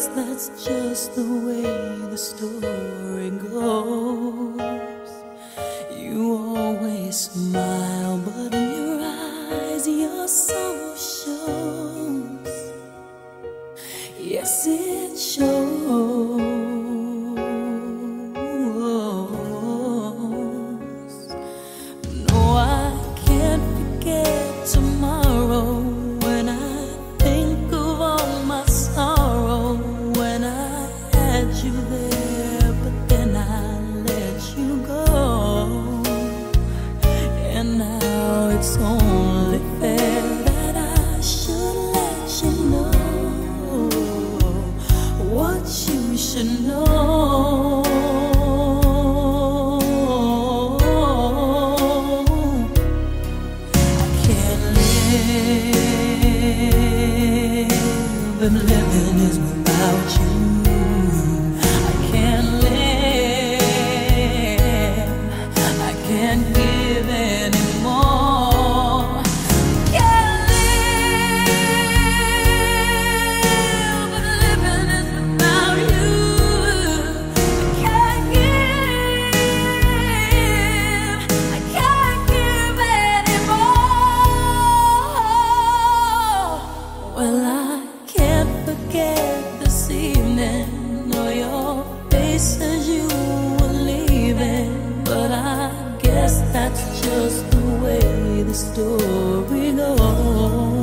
guess that's just the way the story goes. You always smile, but in your eyes your soul shows. Yes, it shows. No, I can't forget tomorrow when I think of all my sorrow. When I had you there, but then I let you go. And now it's only fair that I should let you know what you should know. I can't live if living is without you. I can't live, I can't give anymore. Can't live if living is without you. I can't give anymore. Well, I can't forget this evening or your face as you were leaving, but I guess that's just the way the story goes.